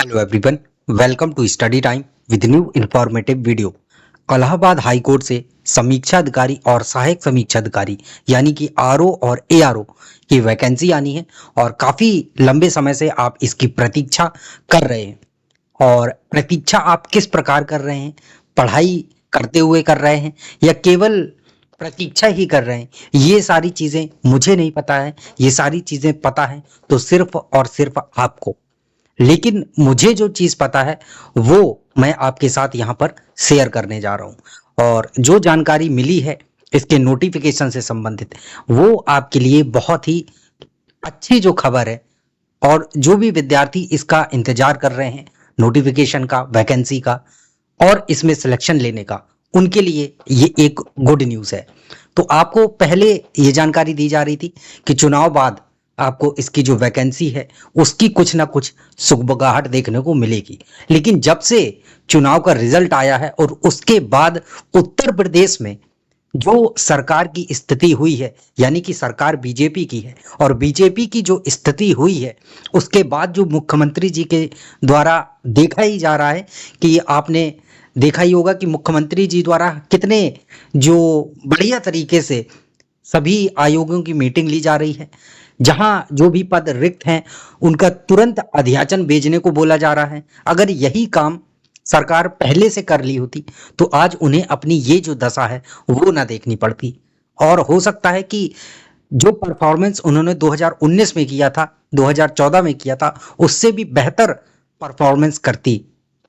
Hello everyone, welcome to study time with new informative video. Allahabad high court से समीक्षा अधिकारी और सहायक समीक्षा अधिकारी यानी कि आरओ और एआरओ की वैकेंसी आनी है और काफ़ी लंबे समय से आप इसकी प्रतीक्षा कर रहे हैं। और प्रतीक्षा आप किस प्रकार कर रहे हैं, पढ़ाई करते हुए कर रहे हैं या केवल प्रतीक्षा ही कर रहे हैं, ये सारी चीज़ें मुझे नहीं पता है। ये सारी चीज़ें पता है तो सिर्फ और सिर्फ आपको। लेकिन मुझे जो चीज़ पता है वो मैं आपके साथ यहाँ पर शेयर करने जा रहा हूँ। और जो जानकारी मिली है इसके नोटिफिकेशन से संबंधित, वो आपके लिए बहुत ही अच्छी जो खबर है। और जो भी विद्यार्थी इसका इंतजार कर रहे हैं, नोटिफिकेशन का, वैकेंसी का और इसमें सिलेक्शन लेने का, उनके लिए ये एक गुड न्यूज़ है। तो आपको पहले ये जानकारी दी जा रही थी कि चुनाव बाद आपको इसकी जो वैकेंसी है उसकी कुछ ना कुछ सुगबगाहट देखने को मिलेगी। लेकिन जब से चुनाव का रिजल्ट आया है और उसके बाद उत्तर प्रदेश में जो सरकार की स्थिति हुई है, यानी कि सरकार बीजेपी की है, और बीजेपी की जो स्थिति हुई है उसके बाद जो मुख्यमंत्री जी के द्वारा देखा ही जा रहा है कि आपने देखा ही होगा कि मुख्यमंत्री जी द्वारा कितने जो बढ़िया तरीके से सभी आयोगों की मीटिंग ली जा रही है, जहां जो भी पद रिक्त हैं उनका तुरंत अध्याचन भेजने को बोला जा रहा है। अगर यही काम सरकार पहले से कर ली होती तो आज उन्हें अपनी ये जो दशा है वो ना देखनी पड़ती। और हो सकता है कि जो परफॉर्मेंस उन्होंने 2019 में किया था, 2014 में किया था, उससे भी बेहतर परफॉर्मेंस करती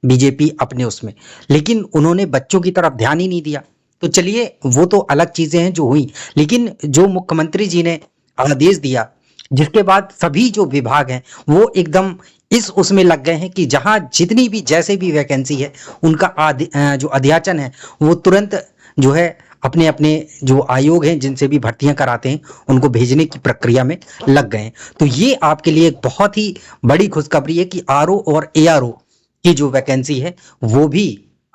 बीजेपी अपने उसमें। लेकिन उन्होंने बच्चों की तरफ ध्यान ही नहीं दिया। तो चलिए, वो तो अलग चीजें हैं जो हुई, लेकिन जो मुख्यमंत्री जी ने आदेश दिया जिसके बाद सभी जो विभाग हैं वो एकदम इस उसमें लग गए हैं कि जहां जितनी भी जैसे भी वैकेंसी है उनका जो अध्याचन है वो तुरंत जो है अपने अपने जो आयोग हैं जिनसे भी भर्तियां कराते हैं उनको भेजने की प्रक्रिया में लग गए हैं। तो ये आपके लिए एक बहुत ही बड़ी खुशखबरी है कि आरओ और एआरओ की जो वैकेंसी है वो भी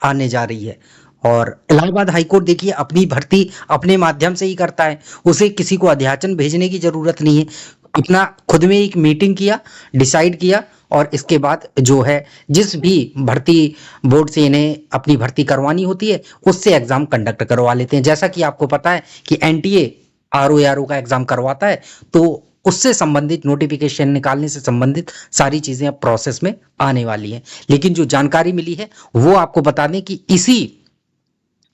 आने जा रही है। और इलाहाबाद हाईकोर्ट देखिए अपनी भर्ती अपने माध्यम से ही करता है, उसे किसी को अध्याचन भेजने की जरूरत नहीं है। अपना खुद में एक मीटिंग किया, डिसाइड किया और इसके बाद जो है जिस भी भर्ती बोर्ड से इन्हें अपनी भर्ती करवानी होती है उससे एग्जाम कंडक्ट करवा लेते हैं। जैसा कि आपको पता है कि एनटीए आरओ आरओ का एग्जाम करवाता है, तो उससे संबंधित नोटिफिकेशन निकालने से संबंधित सारी चीजें अब प्रोसेस में आने वाली हैं। लेकिन जो जानकारी मिली है वो आपको बता दें कि इसी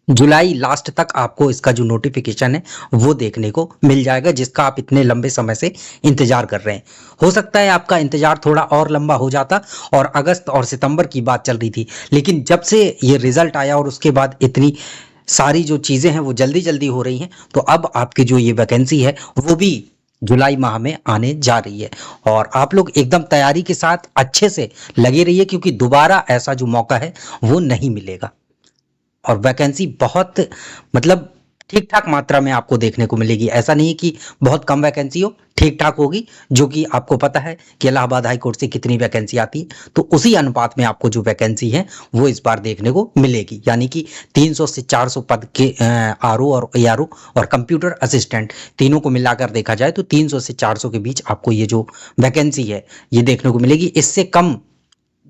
जुलाई लास्ट तक आपको इसका जो नोटिफिकेशन है वो देखने को मिल जाएगा, जिसका आप इतने लंबे समय से इंतजार कर रहे हैं। हो सकता है आपका इंतजार थोड़ा और लंबा हो जाता और अगस्त और सितंबर की बात चल रही थी, लेकिन जब से ये रिजल्ट आया और उसके बाद इतनी सारी जो चीजें हैं वो जल्दी जल्दी हो रही हैं, तो अब आपकी जो ये वैकेंसी है वो भी जुलाई माह में आने जा रही है। और आप लोग एकदम तैयारी के साथ अच्छे से लगे रहिए, क्योंकि दोबारा ऐसा जो मौका है वो नहीं मिलेगा। और वैकेंसी बहुत मतलब ठीक ठाक मात्रा में आपको देखने को मिलेगी। ऐसा नहीं कि बहुत कम वैकेंसी हो, ठीक ठाक होगी। जो कि आपको पता है कि इलाहाबाद हाई कोर्ट से कितनी वैकेंसी आती है, तो उसी अनुपात में आपको जो वैकेंसी है वो इस बार देखने को मिलेगी। यानी कि 300 से 400 पद के आरओ और एआरओ और कंप्यूटर असिस्टेंट तीनों को मिलाकर देखा जाए तो 300 से 400 के बीच आपको ये जो वैकेंसी है ये देखने को मिलेगी। इससे कम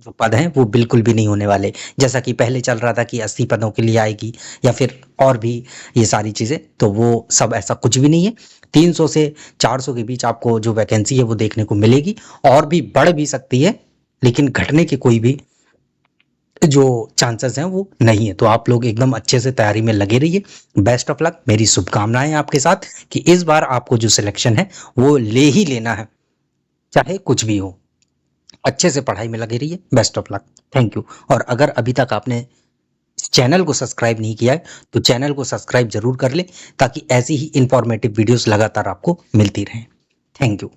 जो पद हैं वो बिल्कुल भी नहीं होने वाले, जैसा कि पहले चल रहा था कि 80 पदों के लिए आएगी या फिर और भी ये सारी चीज़ें, तो वो सब ऐसा कुछ भी नहीं है। 300 से 400 के बीच आपको जो वैकेंसी है वो देखने को मिलेगी, और भी बढ़ भी सकती है, लेकिन घटने के कोई भी जो चांसेस हैं वो नहीं है। तो आप लोग एकदम अच्छे से तैयारी में लगे रहिए। बेस्ट ऑफ लक, मेरी शुभकामनाएं आपके साथ कि इस बार आपको जो सिलेक्शन है वो ले ही लेना है, चाहे कुछ भी हो। अच्छे से पढ़ाई में लगे रहिए। Best of luck, thank you. और अगर अभी तक आपने इस चैनल को सब्सक्राइब नहीं किया है तो चैनल को सब्सक्राइब जरूर कर लें, ताकि ऐसी ही इंफॉर्मेटिव वीडियोस लगातार आपको मिलती रहें। Thank you.